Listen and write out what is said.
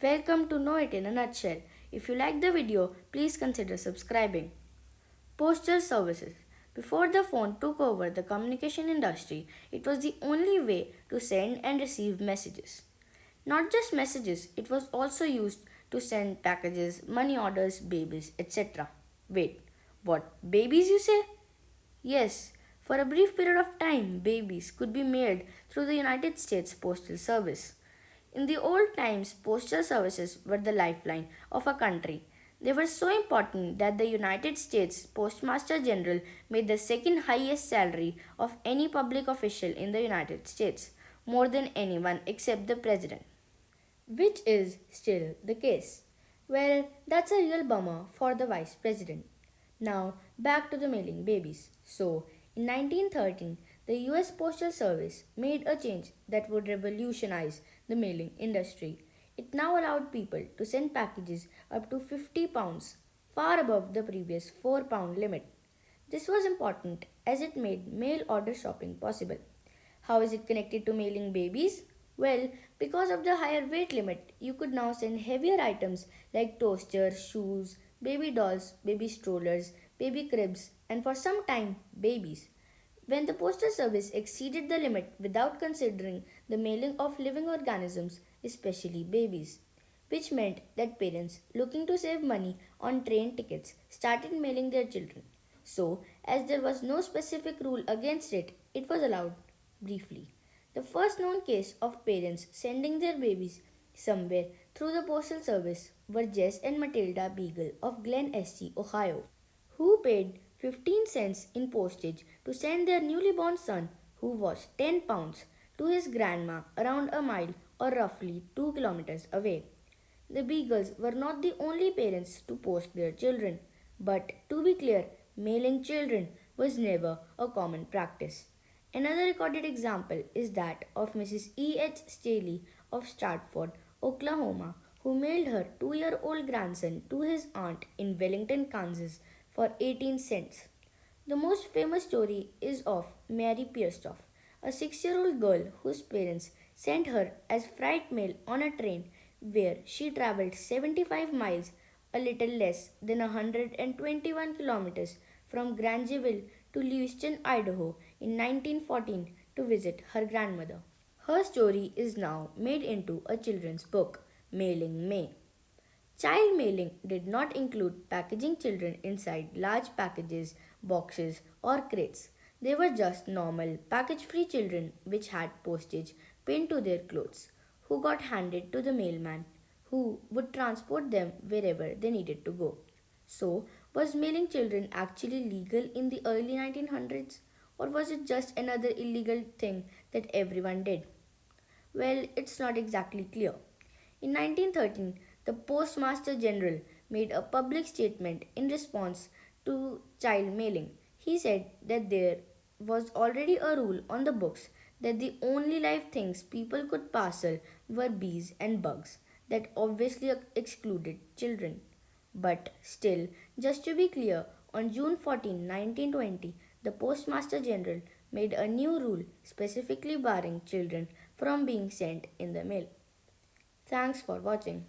Welcome to Know It in a Nutshell. If you like the video, please consider subscribing. Postal services. Before the phone took over the communication industry, it was the only way to send and receive messages. Not just messages, it was also used to send packages, money orders, babies, etc. Wait, what? Babies, you say? Yes, for a brief period of time, babies could be mailed through the United States Postal Service. In the old times, postal services were the lifeline of a country. They were so important that the United States Postmaster General made the second highest salary of any public official in the United States, more than anyone except the president, which is still the case. Well, that's a real bummer for the vice president. Now, back to the mailing babies. So, in 1913, the US Postal Service made a change that would revolutionize the mailing industry. It now allowed people to send packages up to 50 pounds, far above the previous 4-pound limit. This was important as it made mail order shopping possible. How is it connected to mailing babies? Well, because of the higher weight limit, you could now send heavier items like toasters, shoes, baby dolls, baby strollers, baby cribs, and for some time, babies. When the postal service exceeded the limit without considering the mailing of living organisms, especially babies, which meant that parents looking to save money on train tickets started mailing their children. So, as there was no specific rule against it, it was allowed briefly. The first known case of parents sending their babies somewhere through the postal service were Jess and Matilda Beagle of Glen Estee, Ohio, who paid 15 cents in postage to send their newly born son, who was 10 pounds, to his grandma around a mile or roughly 2 kilometers away. The Beagles were not the only parents to post their children, but to be clear, mailing children was never a common practice. Another recorded example is that of Mrs. E. H. Staley of Stratford, Oklahoma, who mailed her 2-year-old grandson to his aunt in Wellington, Kansas for 18 cents. The most famous story is of Mary Pierstoff, a 6-year-old girl whose parents sent her as freight mail on a train where she traveled 75 miles, a little less than 121 kilometers, from Grangeville to Lewiston, Idaho in 1914 to visit her grandmother. Her story is now made into a children's book, Mailing May. Child mailing did not include packaging children inside large packages, boxes, or crates. They were just normal, package free children which had postage pinned to their clothes, who got handed to the mailman, who would transport them wherever they needed to go. So, was mailing children actually legal in the early 1900s, or was it just another illegal thing that everyone did? Well, it's not exactly clear. In 1913, the Postmaster General made a public statement in response to child mailing. He said that there was already a rule on the books that the only live things people could parcel were bees and bugs, that obviously excluded children. But still, just to be clear, on June 14, 1920, the Postmaster General made a new rule specifically barring children from being sent in the mail. Thanks for watching.